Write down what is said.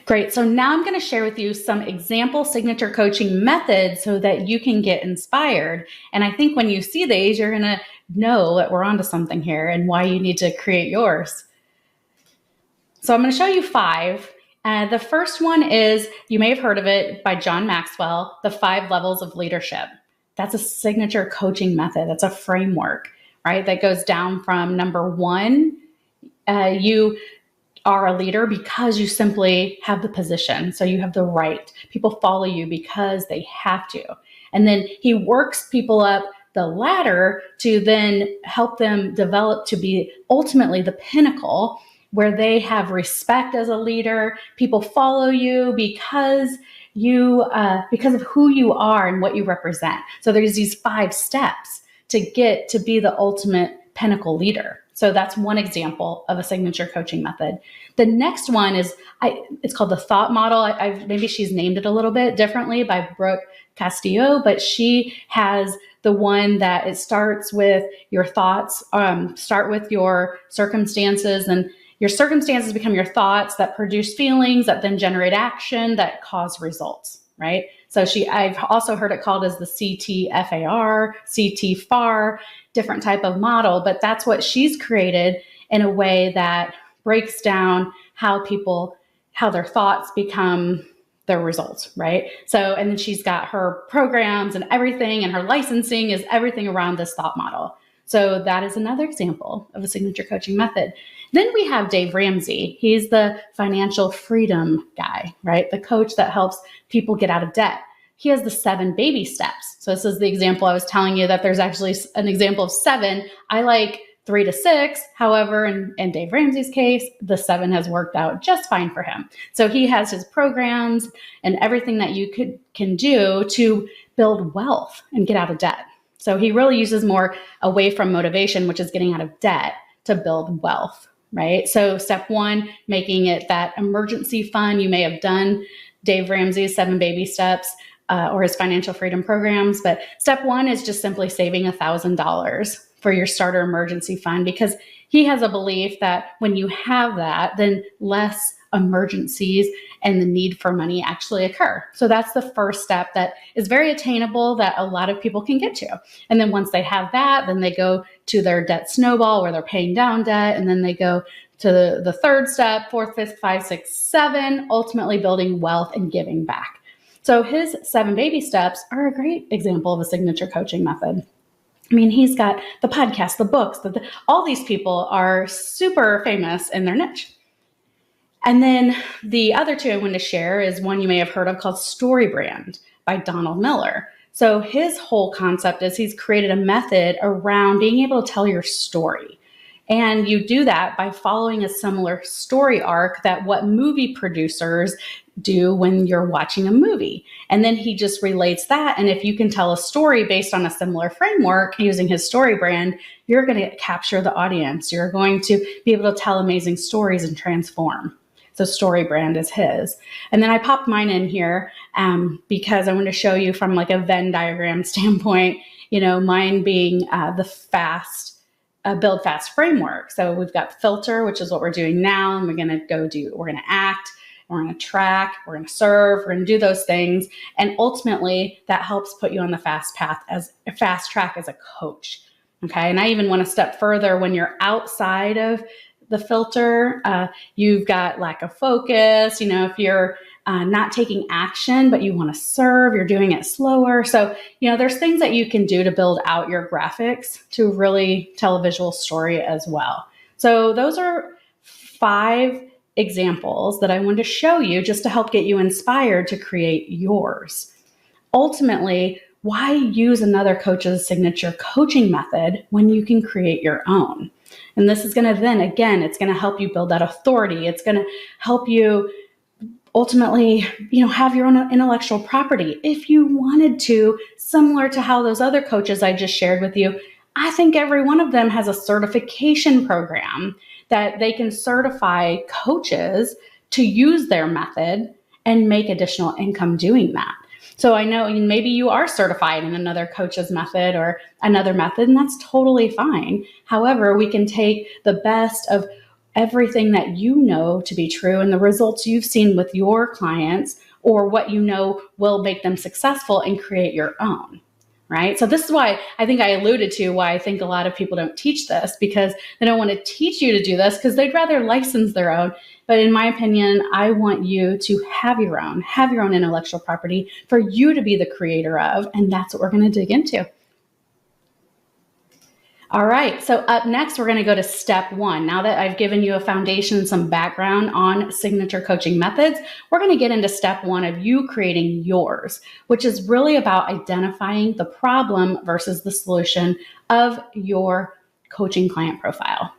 Great. So now I'm going to share with you some example signature coaching methods so that you can get inspired. And I think when you see these, you're going to know that we're onto something here and why you need to create yours. So I'm going to show you 5. The first one is, you may have heard of it, by John Maxwell, the 5 levels of leadership. That's a signature coaching method. That's a framework, right? That goes down from number 1, you are a leader because you simply have the position. So you have the right. People follow you because they have to. And then he works people up the ladder to then help them develop to be ultimately the pinnacle, where they have respect as a leader. People follow you because of who you are and what you represent. So there's these 5 steps to get to be the ultimate pinnacle leader. So that's one example of a signature coaching method. The next one is, it's called the thought model. Maybe she's named it a little bit differently, by Brooke Castillo, but she has the one that it starts with your thoughts, start with your circumstances, and your circumstances become your thoughts that produce feelings that then generate action that cause results, right? So I've also heard it called as the CTFAR, CTFAR, different type of model, but that's what she's created in a way that breaks down how their thoughts become their results, right? So, and then she's got her programs and everything, and her licensing is everything around this thought model. So that is another example of a signature coaching method. Then we have Dave Ramsey. He's the financial freedom guy, right? The coach that helps people get out of debt. He has the 7 baby steps. So this is the example I was telling you that there's actually an example of 7. I like 3 to 6. However, in Dave Ramsey's case, the 7 has worked out just fine for him. So he has his programs and everything that you can do to build wealth and get out of debt. So he really uses more away from motivation, which is getting out of debt, to build wealth, right? So step 1, making it that emergency fund. You may have done Dave Ramsey's 7 baby steps or his financial freedom programs, but step 1 is just simply saving $1,000 for your starter emergency fund, because he has a belief that when you have that, then less emergencies and the need for money actually occur. So that's the first step that is very attainable, that a lot of people can get to. And then once they have that, then they go to their debt snowball, where they're paying down debt. And then they go to the third step, 4th, 5th, 6th, 7, ultimately building wealth and giving back. So his 7 baby steps are a great example of a signature coaching method. I mean, he's got the podcast, the books, all these people are super famous in their niche. And then the other 2 I wanted to share is one you may have heard of called StoryBrand by Donald Miller. So his whole concept is he's created a method around being able to tell your story. And you do that by following a similar story arc that what movie producers do when you're watching a movie. And then he just relates that. And if you can tell a story based on a similar framework using his StoryBrand, you're going to capture the audience. You're going to be able to tell amazing stories and transform. So StoryBrand is his. And then I popped mine in here because I want to show you from like a Venn diagram standpoint, mine being the build fast framework. So we've got filter, which is what we're doing now. And we're going to act, we're going to track, we're going to serve, we're going to do those things. And ultimately that helps put you on the fast track as a coach. Okay. And I even want to step further when you're outside of the filter, you've got lack of focus, if you're not taking action, but you want to serve, you're doing it slower. So, there's things that you can do to build out your graphics to really tell a visual story as well. So those are 5 examples that I wanted to show you just to help get you inspired to create yours. Ultimately, why use another coach's signature coaching method when you can create your own? And this is going to then, again, it's going to help you build that authority. It's going to help you ultimately, have your own intellectual property. If you wanted to, similar to how those other coaches I just shared with you, I think every one of them has a certification program that they can certify coaches to use their method and make additional income doing that. So I know maybe you are certified in another coach's method or another method, and that's totally fine. However, we can take the best of everything that you know to be true and the results you've seen with your clients or what you know will make them successful and create your own. Right? So this is why I think I alluded to why I think a lot of people don't teach this, because they don't want to teach you to do this because they'd rather license their own. But in my opinion, I want you to have your own intellectual property for you to be the creator of. And that's what we're going to dig into. All right, so up next, we're going to go to step one. Now that I've given you a foundation, some background on signature coaching methods, we're going to get into step one of you creating yours, which is really about identifying the problem versus the solution of your coaching client profile.